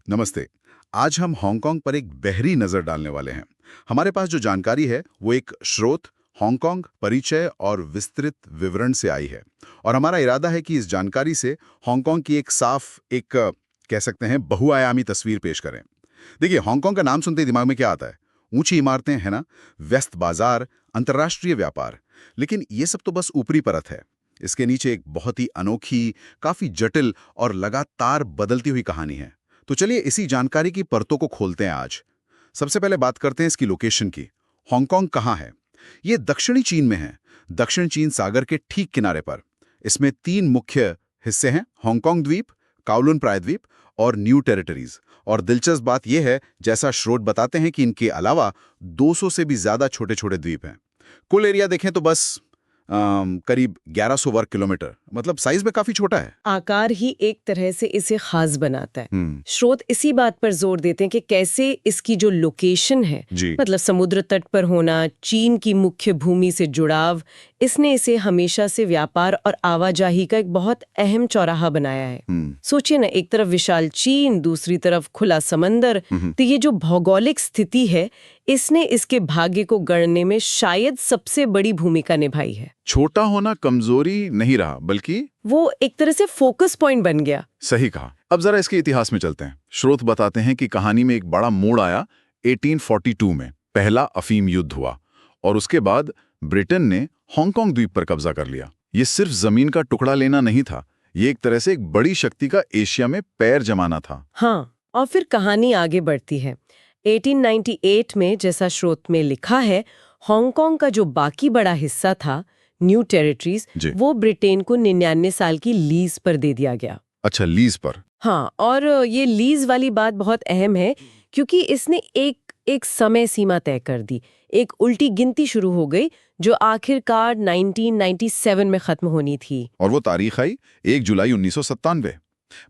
नमस्ते। आज हम हांगकांग पर एक गहरी नजर डालने वाले हैं। हमारे पास जो जानकारी है वो एक स्रोत, हांगकांग परिचय और विस्तृत विवरण से आई है। और हमारा इरादा है कि इस जानकारी से हांगकांग की एक साफ, कह सकते हैं बहुआयामी तस्वीर पेश करें। देखिए, हांगकांग का नाम सुनते ही दिमाग में क्या आता है? ऊंची इमारतें, है ना? व्यस्त बाजार, अंतर्राष्ट्रीय व्यापार। लेकिन ये सब तो बस ऊपरी परत है। इसके नीचे एक बहुत ही अनोखी, काफी जटिल और लगातार बदलती हुई कहानी है। तो चलिए इसी जानकारी की परतों को खोलते हैं आज। सबसे पहले बात करते हैं इसकी लोकेशन की। हांगकांग कहाँ है? ये दक्षिणी चीन में है, दक्षिण चीन सागर के ठीक किनारे पर। इसमें 3 मुख्य हिस्से हैं: हांगकांग द्वीप, काओलुन प्रायद्वीप और न्यू टेरिटरीज। और दिलचस्प बात यह है, जैसा स्रोत बताते हैं, कि इनके अलावा 200 से भी ज्यादा छोटे छोटे द्वीप हैं। कुल एरिया देखें तो बस करीब 1100 वर्ग किलोमीटर, मतलब साइज में काफी छोटा है। आकार ही एक तरह से इसे खास बनाता है। हम्म। स्रोत इसी बात पर जोर देते हैं कि कैसे इसकी जो लोकेशन है, जी। मतलब समुद्र तट पर होना, चीन की मुख्य भूमि से जुड़ाव, इसने इसे हमेशा से व्यापार और आवाजाही का एक बहुत अहम चौराहा बनाया है। सोचिए ना, एक तरफ विशाल चीन, दूसरी तरफ खुला समंदर। तो ये जो भौगोलिक स्थिति है, इसने इसके भाग्य को गढ़ने में शायद सबसे बड़ी भूमिका निभाई है। छोटा होना कमजोरी नहीं रहा, बल्कि वो एक तरह से फोकस पॉइंट बन गया। सही कहा। अब जरा इसके इतिहास में चलते हैं। स्रोत बताते हैं कि कहानी में एक बड़ा मोड़ आया 1842 में। पहला अफीम युद्ध हुआ और उसके बाद ब्रिटेन ने हांगकांग द्वीप पर कब्जा कर लिया। ये सिर्फ जमीन का टुकड़ा लेना नहीं था, ये एक तरह से एक बड़ी शक्ति का एशिया में पैर जमाना था। हाँ, और फिर कहानी आगे बढ़ती है। 1898 में, जैसा स्रोत में लिखा है, हांगकांग का जो बाकी बड़ा हिस्सा था, न्यू टेरिटरीज, वो ब्रिटेन को 99 साल की लीज पर दे दिया गया। अच्छा, लीज पर? हाँ, और ये लीज वाली बात बहुत अहम है क्योंकि इसने एक समय सीमा तय कर दी। एक उल्टी गिनती शुरू हो गई जो आखिरकार 1997 में खत्म होनी थी। और वो तारीख आई 1 जुलाई 1997।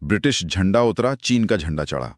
ब्रिटिश झंडा उतरा, चीन का झंडा चढ़ा।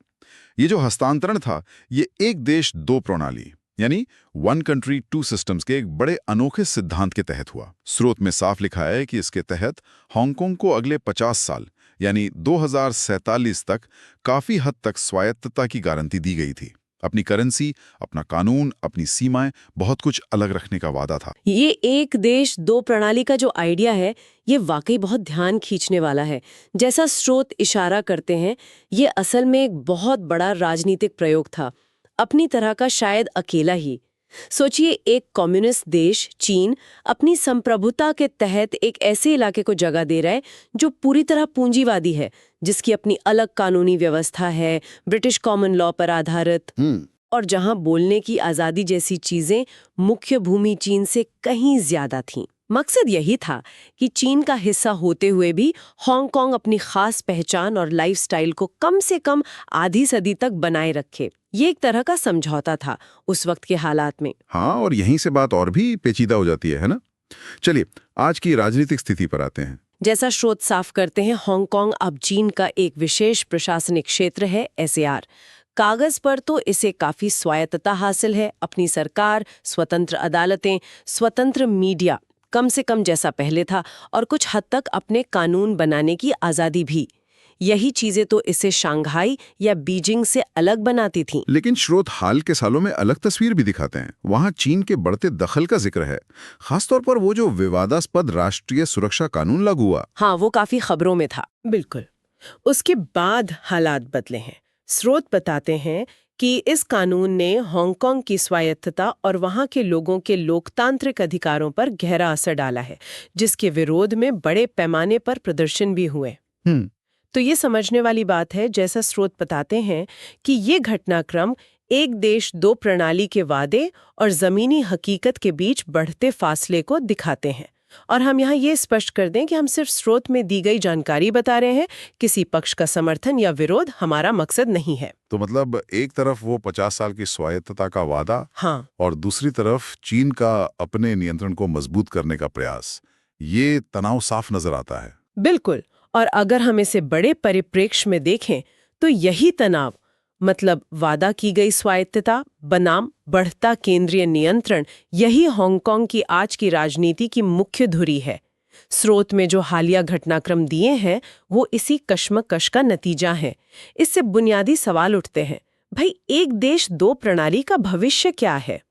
ये जो हस्तांतरण था, ये एक देश दो प्रणाली, यानी वन कंट्री टू सिस्टम्स के एक बड़े अनोखे सिद्धांत के तहत हुआ। स्रोत में साफ लिखा है कि इसके तहत हांगकांग को अगले 50 साल यानी 2047 तक काफी हद तक स्वायत्तता की गारंटी दी गई थी। अपनी करेंसी, अपना कानून, अपनी सीमाएं, बहुत कुछ अलग रखने का वादा था। ये एक देश दो प्रणाली का जो आइडिया है, ये वाकई बहुत ध्यान खींचने वाला है। जैसा स्रोत इशारा करते हैं, ये असल में एक बहुत बड़ा राजनीतिक प्रयोग था, अपनी तरह का शायद अकेला ही। सोचिए, एक कम्युनिस्ट देश चीन अपनी संप्रभुता के तहत एक ऐसे इलाके को जगह दे रहा है जो पूरी तरह पूंजीवादी है, जिसकी अपनी अलग कानूनी व्यवस्था है, ब्रिटिश कॉमन लॉ पर आधारित, और जहां बोलने की आजादी जैसी चीजें मुख्य भूमि चीन से कहीं ज्यादा थीं। मकसद यही था कि चीन का हिस्सा होते हुए भी हांगकांग अपनी खास पहचान और लाइफस्टाइल को कम से कम आधी सदी तक बनाए रखे। ये एक तरह का समझौता था उस वक्त के हालात में। हाँ, और यहीं से बात और भी पेचीदा हो जाती है ना? चलिए आज की राजनीतिक स्थिति पर आते हैं। जैसा स्रोत साफ करते हैं, हांगकांग अब चीन का एक विशेष प्रशासनिक क्षेत्र है, SAR। कागज पर तो इसे काफी स्वायत्तता हासिल है, अपनी सरकार, स्वतंत्र अदालतें, स्वतंत्र मीडिया, कम से कम जैसा पहले था, और कुछ हद तक अपने कानून बनाने की आजादी भी। यही चीजें तो इसे शंघाई या बीजिंग से अलग बनाती थीं। लेकिन स्रोत हाल के सालों में अलग तस्वीर भी दिखाते हैं। वहां चीन के बढ़ते दखल का जिक्र है, खासतौर पर वो जो विवादास्पद राष्ट्रीय सुरक्षा कानून लागू हुआ। हाँ, वो काफी खबरों में था। बिल्कुल। उसके बाद हालात बदले हैं। स्रोत बताते हैं कि इस कानून ने हांगकांग की स्वायत्तता और वहां के लोगों के लोकतांत्रिक अधिकारों पर गहरा असर डाला है, जिसके विरोध में बड़े पैमाने पर प्रदर्शन भी हुए। तो ये समझने वाली बात है, जैसा स्रोत बताते हैं, कि ये घटनाक्रम एक देश दो प्रणाली के वादे और जमीनी हकीकत के बीच बढ़ते फासले को दिखाते हैं। और हम यहाँ ये स्पष्ट कर दें कि हम सिर्फ स्रोत में दी गई जानकारी बता रहे हैं, किसी पक्ष का समर्थन या विरोध हमारा मकसद नहीं है। तो मतलब एक तरफ वो 50 साल की स्वायत्तता का वादा, हाँ, और दूसरी तरफ चीन का अपने नियंत्रण को मजबूत करने का प्रयास। ये तनाव साफ नजर आता है। बिल्कुल। और अगर हम इसे बड़े परिप्रेक्ष्य में देखें तो यही तनाव, मतलब वादा की गई स्वायत्तता बनाम बढ़ता केंद्रीय नियंत्रण, यही हांगकांग की आज की राजनीति की मुख्य धुरी है। स्रोत में जो हालिया घटनाक्रम दिए हैं वो इसी कश्मकश का नतीजा है। इससे बुनियादी सवाल उठते हैं, भाई एक देश दो प्रणाली का भविष्य क्या है?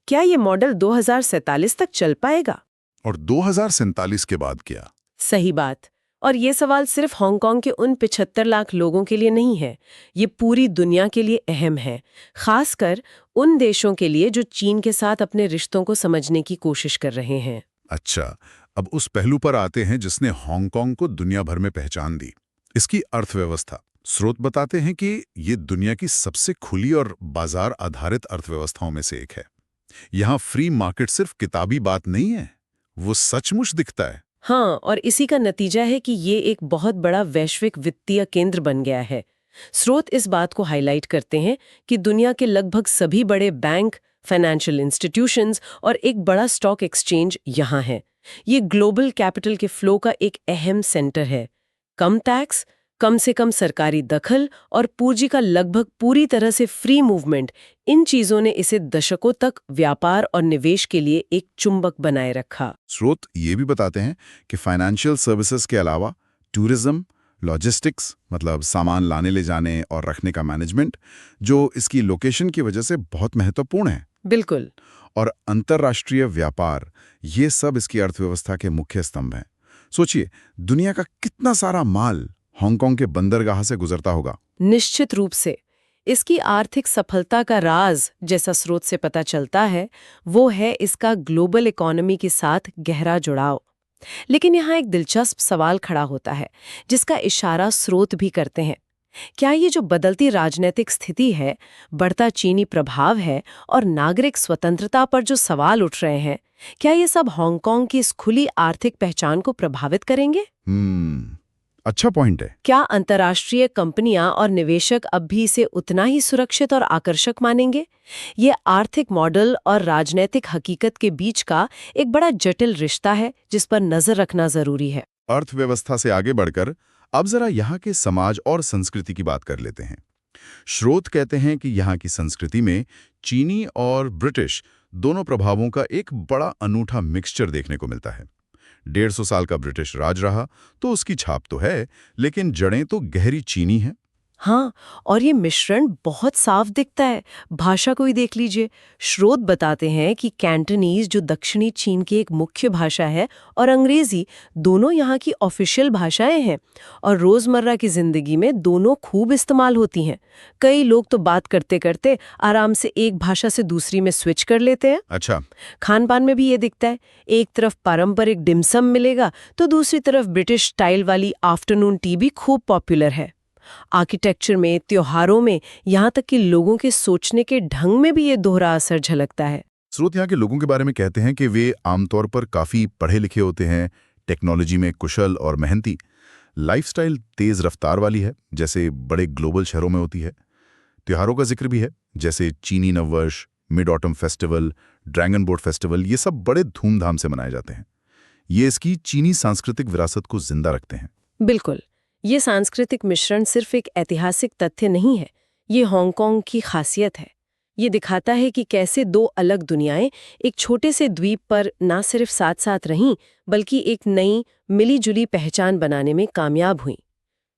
क्या ये मॉडल 2047 तक चल पाएगा? और 2047 के बाद क्या? सही बात। और ये सवाल सिर्फ हांगकांग के उन 75 लाख लोगों के लिए नहीं है, ये पूरी दुनिया के लिए अहम है, खासकर उन देशों के लिए जो चीन के साथ अपने रिश्तों को समझने की कोशिश कर रहे हैं। अच्छा, अब उस पहलू पर आते हैं जिसने हांगकांग को दुनिया भर में पहचान दी, इसकी अर्थव्यवस्था। स्रोत बताते हैं कि ये दुनिया की सबसे खुली और बाजार आधारित अर्थव्यवस्थाओं में से एक है। यहाँ फ्री मार्केट सिर्फ किताबी बात नहीं है, वो सचमुच दिखता है। हाँ, और इसी का नतीजा है कि ये एक बहुत बड़ा वैश्विक वित्तीय केंद्र बन गया है। स्रोत इस बात को हाईलाइट करते हैं कि दुनिया के लगभग सभी बड़े बैंक, फाइनेंशियल इंस्टीट्यूशंस और एक बड़ा स्टॉक एक्सचेंज यहाँ है। ये ग्लोबल कैपिटल के फ्लो का एक अहम सेंटर है। कम टैक्स, कम से कम सरकारी दखल और पूंजी का लगभग पूरी तरह से फ्री मूवमेंट, इन चीजों ने इसे दशकों तक व्यापार और निवेश के लिए एक चुंबक बनाए रखा। स्रोत ये भी बताते हैं कि फाइनेंशियल सर्विसेज के अलावा टूरिज्म, लॉजिस्टिक्स मतलब सामान लाने ले जाने और रखने का मैनेजमेंट, जो इसकी लोकेशन की वजह से बहुत महत्वपूर्ण है। बिल्कुल। और अंतर्राष्ट्रीय व्यापार, ये सब इसकी अर्थव्यवस्था के मुख्य स्तंभ हैं। सोचिए, दुनिया का कितना सारा माल हांगकांग के बंदरगाह से गुजरता होगा। निश्चित रूप से इसकी आर्थिक सफलता का राज, जैसा स्रोत से पता चलता है, वो है इसका ग्लोबल इकोनॉमी के साथ गहरा जुड़ाव। लेकिन यहाँ एक दिलचस्प सवाल खड़ा होता है, जिसका इशारा स्रोत भी करते हैं। क्या ये जो बदलती राजनीतिक स्थिति है, बढ़ता चीनी प्रभाव है और नागरिक स्वतंत्रता पर जो सवाल उठ रहे हैं, क्या ये सब हांगकांग की इस खुली आर्थिक पहचान को प्रभावित करेंगे? अच्छा पॉइंट है। क्या अंतर्राष्ट्रीय कंपनियां और निवेशक अब भी इसे उतना ही सुरक्षित और आकर्षक मानेंगे? ये आर्थिक मॉडल और राजनीतिक हकीकत के बीच का एक बड़ा जटिल रिश्ता है, जिस पर नजर रखना जरूरी है। अर्थव्यवस्था से आगे बढ़कर अब जरा यहाँ के समाज और संस्कृति की बात कर लेते हैं। स्रोत कहते हैं कि यहाँ की संस्कृति में चीनी और ब्रिटिश दोनों प्रभावों का एक बड़ा अनूठा मिक्सचर देखने को मिलता है। 150 साल का ब्रिटिश राज रहा तो उसकी छाप तो है, लेकिन जड़ें तो गहरी चीनी हैं। हाँ, और ये मिश्रण बहुत साफ दिखता है। भाषा को ही देख लीजिए। स्रोत बताते हैं कि कैंटनीज, जो दक्षिणी चीन की एक मुख्य भाषा है, और अंग्रेजी दोनों यहाँ की ऑफिशियल भाषाएं हैं और रोजमर्रा की जिंदगी में दोनों खूब इस्तेमाल होती हैं। कई लोग तो बात करते करते आराम से एक भाषा से दूसरी में स्विच कर लेते हैं। अच्छा। खान पान में भी ये दिखता है। एक तरफ पारंपरिक डिमसम मिलेगा तो दूसरी तरफ ब्रिटिश स्टाइल वाली आफ्टरनून टी भी खूब पॉपुलर है। आर्किटेक्चर में, त्योहारों में, यहाँ तक कि लोगों के सोचने के ढंग में भी ये दोहरा असर झलकता है। स्रोत यहाँ के लोगों के बारे में कहते हैं कि वे आमतौर पर काफ़ी पढ़े लिखे होते हैं, टेक्नोलॉजी में कुशल और मेहनती। लाइफस्टाइल तेज़ रफ्तार वाली है, जैसे बड़े ग्लोबल शहरों में होती है। त्योहारों का जिक्र भी है, जैसे चीनी नववर्ष, mid autumn festival, dragon boat festival, ये सब बड़े धूमधाम से मनाए जाते हैं। ये इसकी चीनी सांस्कृतिक विरासत को जिंदा रखते हैं। बिल्कुल। ये सांस्कृतिक मिश्रण सिर्फ एक ऐतिहासिक तथ्य नहीं है, ये हांगकांग की खासियत है। ये दिखाता है कि कैसे दो अलग दुनियाएं एक छोटे से द्वीप पर ना सिर्फ साथ साथ रहीं, बल्कि एक नई मिली-जुली पहचान बनाने में कामयाब हुईं।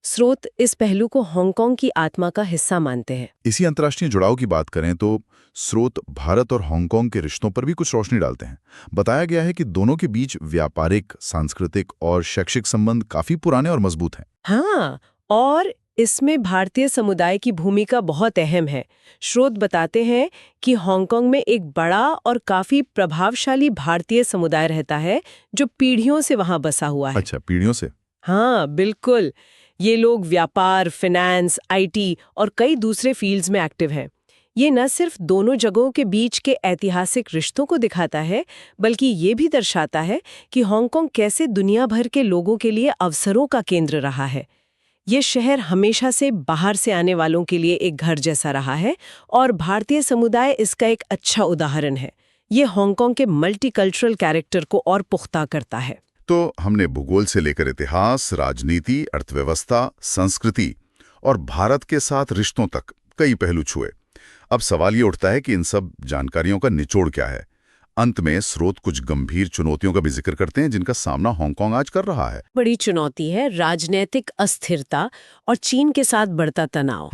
स्रोत इस पहलू को हांगकांग की आत्मा का हिस्सा मानते हैं। इसी अंतर्राष्ट्रीय जुड़ाव की बात करें तो स्रोत भारत और हांगकांग के रिश्तों पर भी कुछ रोशनी डालते हैं। बताया गया है कि दोनों के बीच व्यापारिक, सांस्कृतिक और शैक्षिक संबंध काफी पुराने और मजबूत हैं। हाँ, और इसमें भारतीय समुदाय की भूमिका बहुत अहम है। स्रोत बताते हैं कि हांगकांग में एक बड़ा और काफी प्रभावशाली भारतीय समुदाय रहता है, जो पीढ़ियों से वहां बसा हुआ है। अच्छा, पीढ़ियों से? हाँ, बिल्कुल। ये लोग व्यापार, फाइनेंस, आईटी और कई दूसरे फील्ड्स में एक्टिव हैं। ये न सिर्फ दोनों जगहों के बीच के ऐतिहासिक रिश्तों को दिखाता है, बल्कि ये भी दर्शाता है कि हांगकांग कैसे दुनिया भर के लोगों के लिए अवसरों का केंद्र रहा है। ये शहर हमेशा से बाहर से आने वालों के लिए एक घर जैसा रहा है, और भारतीय समुदाय इसका एक अच्छा उदाहरण है। ये हांगकांग के मल्टीकल्चरल कैरेक्टर को और पुख्ता करता है। तो हमने भूगोल से लेकर इतिहास, राजनीति, अर्थव्यवस्था, संस्कृति और भारत के साथ रिश्तों तक कई पहलू छुए। अब सवाल ये उठता है कि इन सब जानकारियों का निचोड़ क्या है? अंत में स्रोत कुछ गंभीर चुनौतियों का भी जिक्र करते हैं जिनका सामना हांगकांग आज कर रहा है। बड़ी चुनौती है राजनीतिक अस्थिरता और चीन के साथ बढ़ता तनाव।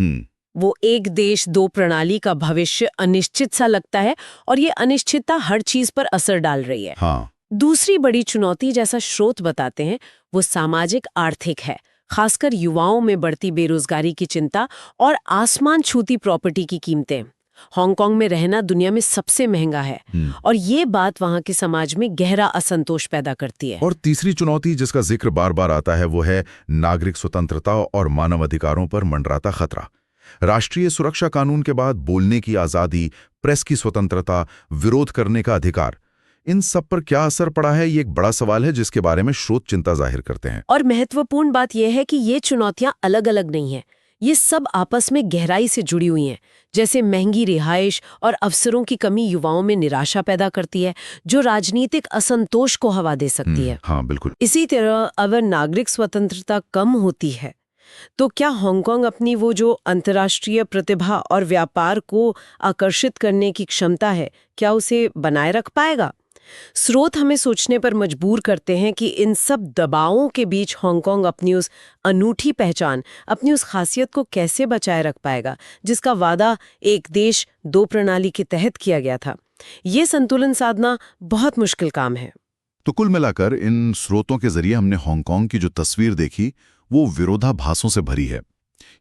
वो एक देश दो प्रणाली का भविष्य अनिश्चित सा लगता है और ये अनिश्चितता हर चीज पर असर डाल रही है। हाँ। दूसरी बड़ी चुनौती, जैसा स्रोत बताते हैं, वो सामाजिक आर्थिक है, खासकर युवाओं में बढ़ती बेरोजगारी की चिंता और आसमान छूती प्रॉपर्टी की कीमतें। हांगकांग में रहना दुनिया में सबसे महंगा है और ये बात वहाँ के समाज में गहरा असंतोष पैदा करती है। और तीसरी चुनौती जिसका जिक्र बार बार आता है वो है नागरिक स्वतंत्रता और मानव अधिकारों पर मंडराता खतरा। राष्ट्रीय सुरक्षा कानून के बाद बोलने की आजादी, प्रेस की स्वतंत्रता, विरोध करने का अधिकार, इन सब पर क्या असर पड़ा है, ये एक बड़ा सवाल है जिसके बारे में स्रोत चिंता जाहिर करते हैं। और महत्वपूर्ण बात यह है कि ये चुनौतियां अलग-अलग नहीं हैं। ये सब आपस में गहराई से जुड़ी हुई हैं। जैसे महंगी रिहाइश और अवसरों की कमी युवाओं में निराशा पैदा करती है, जो राजनीतिक असंतोष को हवा दे सकती है। हाँ, बिल्कुल। इसी तरह अगर नागरिक स्वतंत्रता कम होती है तो क्या हांगकांग अपनी वो जो अंतर्राष्ट्रीय प्रतिभा और व्यापार को आकर्षित करने की क्षमता है, क्या उसे बनाए रख पाएगा? स्रोत हमें सोचने पर मजबूर करते हैं कि इन सब दबावों के बीच हांगकांग अपनी उस अनूठी पहचान, अपनी उस खासियत को कैसे बचाए रख पाएगा जिसका वादा एक देश दो प्रणाली के तहत किया गया था। ये संतुलन साधना बहुत मुश्किल काम है। तो कुल मिलाकर इन स्रोतों के जरिए हमने हांगकांग की जो तस्वीर देखी वो विरोधाभासों से भरी है।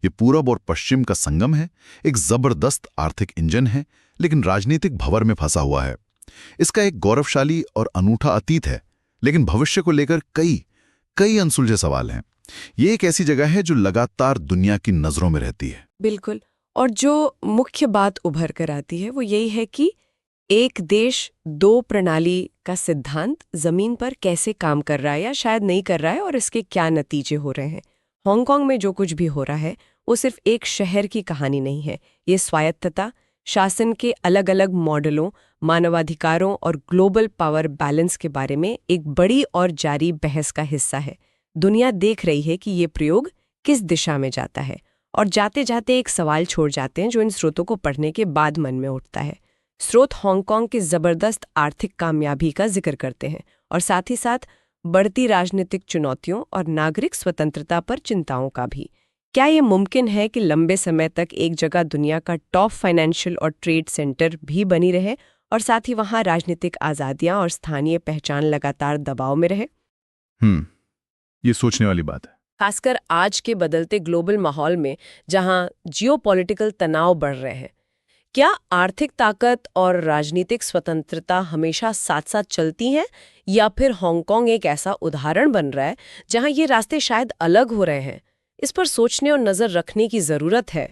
ये पूरब और पश्चिम का संगम है, एक जबरदस्त आर्थिक इंजन है, लेकिन राजनीतिक भंवर में फंसा हुआ है। इसका एक गौरवशाली और अनूठा अतीत है, लेकिन भविष्य को लेकर कई अनसुलझे सवाल हैं। ये एक ऐसी जगह है जो लगातार दुनिया की नजरों में रहती है। बिल्कुल। और जो मुख्य बात उभर कर आती है वो यही है कि एक देश दो प्रणाली का सिद्धांत जमीन पर कैसे काम कर रहा है या शायद नहीं कर रहा है और इसके क्या नतीजे हो रहे हैं। हांगकांग में जो कुछ भी हो रहा है वो सिर्फ एक शहर की कहानी नहीं है। ये स्वायत्तता, शासन के अलग अलग मॉडलों, मानवाधिकारों और ग्लोबल पावर बैलेंस के बारे में एक बड़ी और जारी बहस का हिस्सा है। दुनिया देख रही है कि ये प्रयोग किस दिशा में जाता है और जाते जाते एक सवाल छोड़ जाते हैं जो इन स्रोतों को पढ़ने के बाद मन में उठता है। स्रोत हांगकांग की जबरदस्त आर्थिक कामयाबी का जिक्र करते हैं और साथ ही साथ बढ़ती राजनीतिक चुनौतियों और नागरिक स्वतंत्रता पर चिंताओं का भी। क्या ये मुमकिन है कि लंबे समय तक एक जगह दुनिया का टॉप फाइनेंशियल और ट्रेड सेंटर भी बनी रहे और साथ ही वहाँ राजनीतिक आज़ादियाँ और स्थानीय पहचान लगातार दबाव में रहे? ये सोचने वाली बात है। खासकर आज के बदलते ग्लोबल माहौल में जहाँ जियोपॉलिटिकल तनाव बढ़ रहे हैं, क्या आर्थिक ताकत और राजनीतिक स्वतंत्रता हमेशा साथ साथ चलती हैं या फिर हांगकांग एक ऐसा उदाहरण बन रहा है जहां ये रास्ते शायद अलग हो रहे हैं? इस पर सोचने और नजर रखने की जरूरत है।